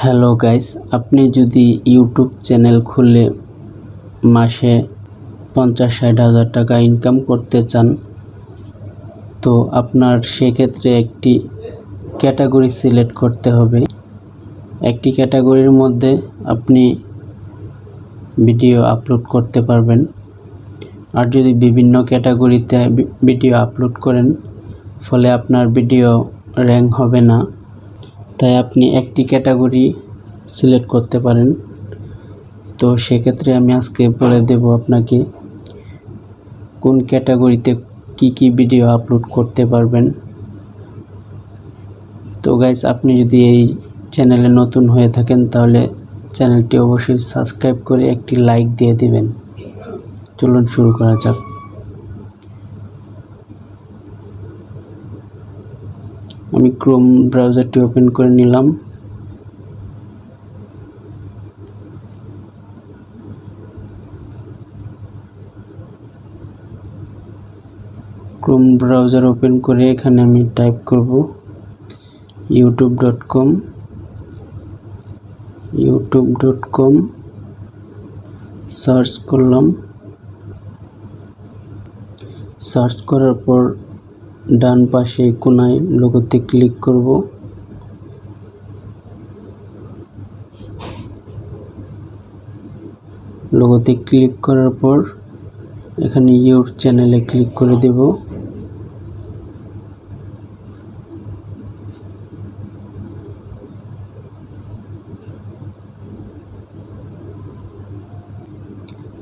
Hello guys, আপনি যদি YouTube channel খুলে মাসে 50-60 হাজার টাকা ইনকাম করতে চান, তো আপনার সেক্ষেত্রে একটি ক্যাটাগরি সিলেক্ট করতে হবে। একটি ক্যাটাগরির মধ্যে আপনি ভিডিও আপলোড করতে পারবেন। আর যদি বিভিন্ন ক্যাটাগরিতে ভিডিও আপলোড করেন, ফলে আপনার ভিডিও র্যাঙ্ক হবে না। তাই আপনি একটি ক্যাটাগরি সিলেক্ট করতে পারেন। তো সেক্ষেত্রে আমি আজকে বলে দেব আপনাকে কোন ক্যাটাগরিতে কি ভিডিও আপলোড করতে পারবেন। তো গাইস, আপনি যদি এই চ্যানেলে নতুন হয়ে থাকেন তাহলে চ্যানেলটি অবশ্যই সাবস্ক্রাইব করে একটি লাইক দিয়ে দিবেন। চলুন শুরু করা যাক। আমি ক্রোম ব্রাউজারটি ওপেন করে নিলাম। ক্রোম ব্রাউজার ওপেন করে এখানে আমি টাইপ করব youtube.com সার্চ করলাম। সার্চ করার পর ডান পাশে কোনায় লোগোতে ক্লিক করব। লোগোতে ক্লিক করার পর এখানে ইউর চ্যানেলে ক্লিক করে দেব।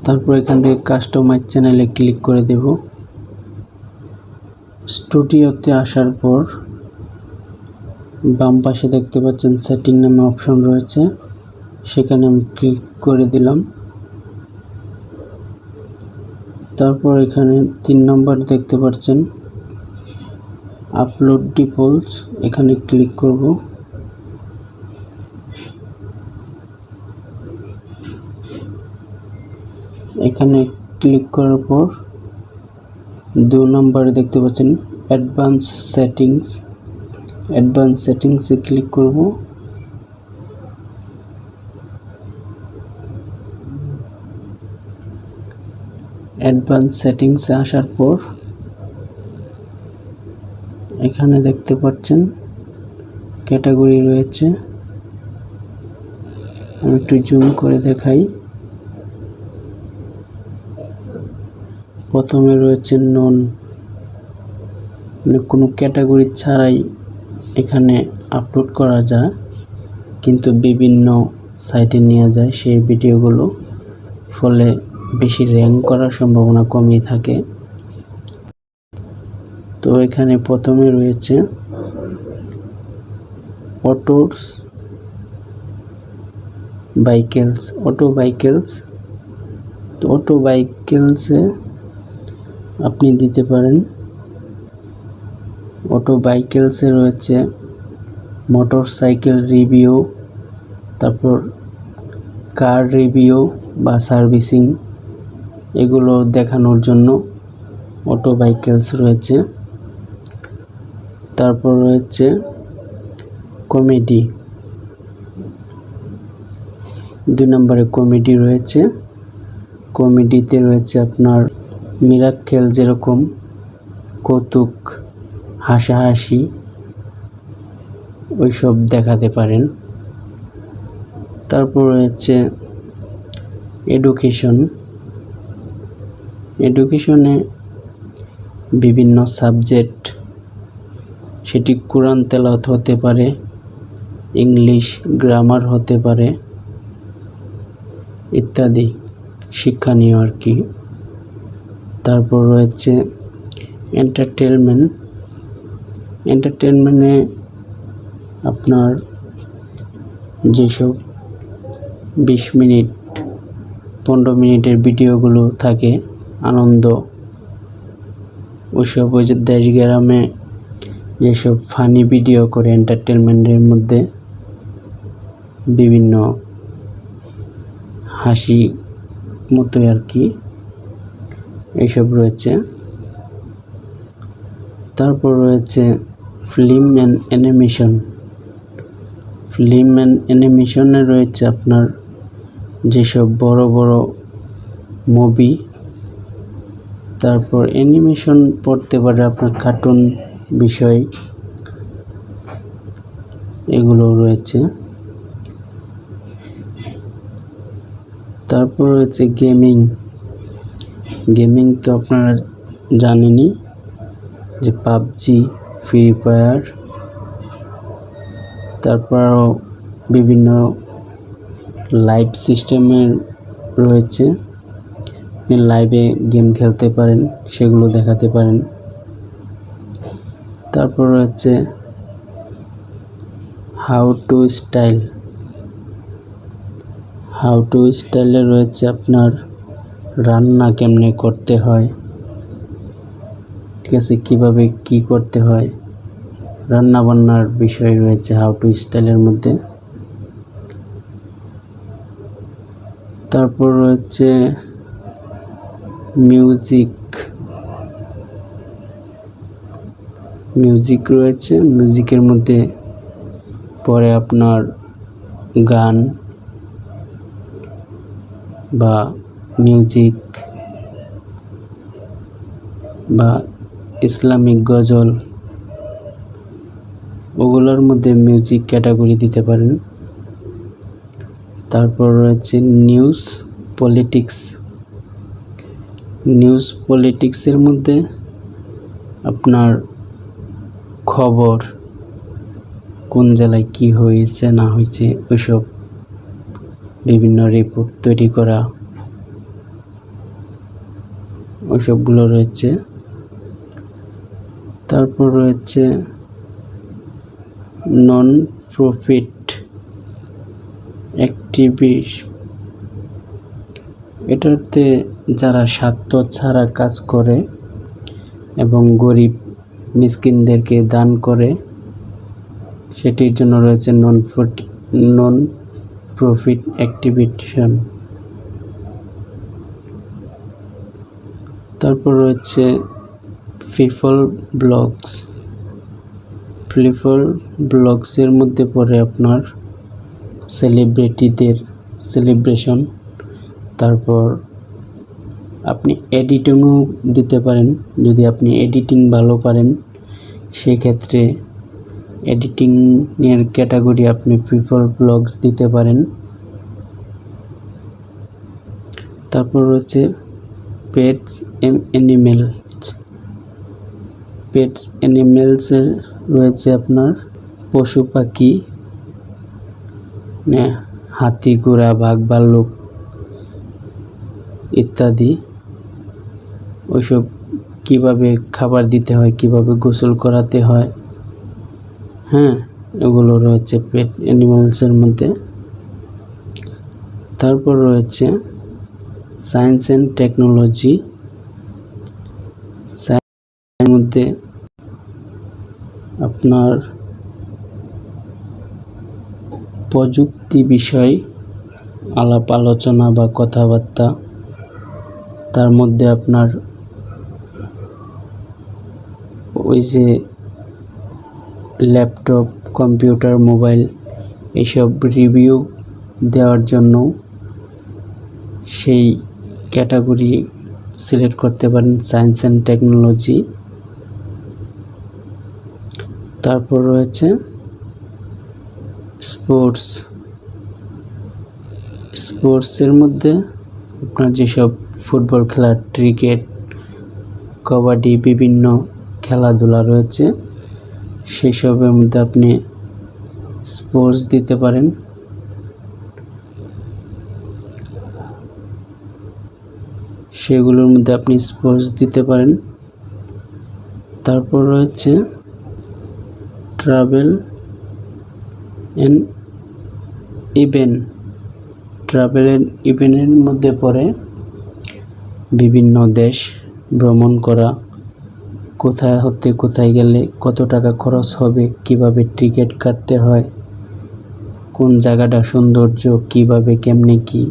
তারপর এখান থেকে কাস্টমাইজ চ্যানেলে ক্লিক করে দেব। স্টুডিওতে আসার পর বাম পাশে দেখতে পাচ্ছেন সেটিং নামে অপশন রয়েছে, সেখানে আমি ক্লিক করে দিলাম। তারপর এখানে 3 নম্বর দেখতে পাচ্ছেন আপলোড ডিফল্টস, এখানে ক্লিক করব। এখানে ক্লিক করার পর 2 নম্বরে দেখতে পাচ্ছেন অ্যাডভান্স সেটিংসে ক্লিক করব। অ্যাডভান্স সেটিংসে আসার পর এখানে দেখতে পাচ্ছেন ক্যাটাগরি রয়েছে। আমি একটু জুম করে দেখাই। প্রথমে রয়েছে নন, মানে কোনো ক্যাটাগরি ছাড়াই এখানে আপলোড করা যায়, কিন্তু বিভিন্ন সাইটে নেওয়া যায় সেই ভিডিওগুলো, ফলে বেশি র্যাঙ্ক করার সম্ভাবনা কমই থাকে। তো এখানে প্রথমে রয়েছে অটো বাইকেলসে আপনি দিতে পারেন। অটো বাইকেলসে রয়েছে মোটরসাইকেল রিভিউ, তারপর কার রিভিউ বা সার্ভিসিং, এগুলো দেখানোর জন্য অটো বাইকেলস রয়েছে। তারপর রয়েছে কমেডি, 2 নম্বরে কমেডি রয়েছে। কমেডিতে রয়েছে আপনার মিরাক্কেল, যেরকম কৌতুক, হাসাহাসি, ওইসব দেখাতে পারেন। তারপর রয়েছে এডুকেশনে বিভিন্ন সাবজেক্ট, সেটি কোরআন তেলাওয়াত হতে পারে, ইংলিশ গ্রামার হতে পারে, ইত্যাদি শিক্ষণীয় আর কি। তারপর রয়েছে এন্টারটেনমেন্টে আপনার যেসব 20 মিনিট 15 মিনিটের ভিডিওগুলো থাকে আনন্দ, ওইসব ওই যে দেশ গ্রামে যেসব ফানি ভিডিও করে এন্টারটেনমেন্টের মধ্যে, বিভিন্ন হাসি মতোই আর কি, এইসব রয়েছে। তারপর রয়েছে ফিল্ম ফিল্ম অ্যানিমেশনে রয়েছে আপনার যেসব বড় বড় মুভি, তারপর অ্যানিমেশন পড়তে পারে আপনার কার্টুন বিষয়, এগুলো রয়েছে। তারপর রয়েছে গেমিং তো আপনারা জানেনই যে পাবজি, ফ্রি ফায়ার, তারপরও বিভিন্ন লাইভ সিস্টেমের রয়েছে, আপনি লাইভে গেম খেলতে পারেন, সেগুলো দেখাতে পারেন। তারপর রয়েছে হাউ টু স্টাইলে রয়েছে আপনার রান্না কেমনে করতে হয়, ঠিক আছে, কিভাবে কি করতে হয়, রান্না বান্নার বিষয় রয়েছে হাউ টু স্টাইলের মধ্যে। তারপর রয়েছে মিউজিক রয়েছে, মিউজিকের মধ্যে পরে আপনার গান বা মিউজিক বা ইসলামিক গজল, ওগুলোর মধ্যে মিউজিক ক্যাটাগরি দিতে পারেন। তারপর রয়েছে নিউজ পলিটিক্সের মধ্যে আপনার খবর, কোন জেলায় কি হয়েছে না হয়েছে ওইসব বিভিন্ন রিপোর্ট তৈরি করা, ওইসবগুলো রয়েছে। তারপর রয়েছে নন প্রফিট অ্যাক্টিভিস্ট, এটাতে যারা স্বার্থ ছাড়া কাজ করে এবং গরিব মিসকিনদেরকে দান করে, সেটির জন্য রয়েছে নন প্রফিট অ্যাক্টিভিশন। তারপর রয়েছে পিপল ব্লগসের মধ্যে পড়ে আপনার সেলিব্রিটিদের সেলিব্রেশন। তারপর আপনি এডিটিংও দিতে পারেন, যদি আপনি এডিটিং ভালো পারেন সেক্ষেত্রে এডিটিংয়ের ক্যাটাগরি আপনি পিপল ব্লগস দিতে পারেন। তারপর রয়েছে পেটস অ্যানিমেলসের রয়েছে আপনার পশু পাখি, হাতি, ঘোড়া, বাঘ, ভাল্লুক ইত্যাদি, ওইসব কিভাবে খাবার দিতে হয়, কিভাবে গোসল করাতে হয়, এগুলো রয়েছে পেট অ্যানিমেলসের মধ্যে। তারপর রয়েছে সায়েন্স অ্যান্ড টেকনোলজি, সায়েন্সের মধ্যে আপনার প্রযুক্তি বিষয় আলাপ আলোচনা বা কথাবার্তা, তার মধ্যে আপনার ওই যে ল্যাপটপ, কম্পিউটার, মোবাইল, এইসব রিভিউ দেওয়ার জন্য সেই ক্যাটাগরি সিলেক্ট করতে পারেন, সায়েন্স অ্যান্ড টেকনোলজি। তারপর রয়েছে স্পোর্টসের মধ্যে আপনার যেসব ফুটবল খেলা, ক্রিকেট, কবাডি, বিভিন্ন খেলাধুলা রয়েছে, সেসবের মধ্যে আপনি স্পোর্টস দিতে পারেন। সেগুলোর মধ্যে আপনি স্পোর্টস দিতে পারেন। তারপর রয়েছে ট্রাভেল অ্যান্ড ইভেন্টের মধ্যে পড়ে বিভিন্ন দেশ ভ্রমণ করা, কোথায় হতে কোথায় গেলে কত টাকা খরচ হবে, কিভাবে টিকিট কাটতে হয়, কোন জায়গাটা সৌন্দর্য, কিভাবে কেমনে কি,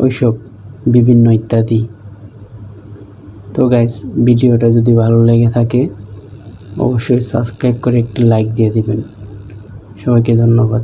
ওইসব বিভিন্ন ইত্যাদি। তো গাইস, ভিডিওটা যদি ভালো লেগে থাকে অবশ্যই সাবস্ক্রাইব করে একটি লাইক দিয়ে দিবেন। সবাইকে ধন্যবাদ।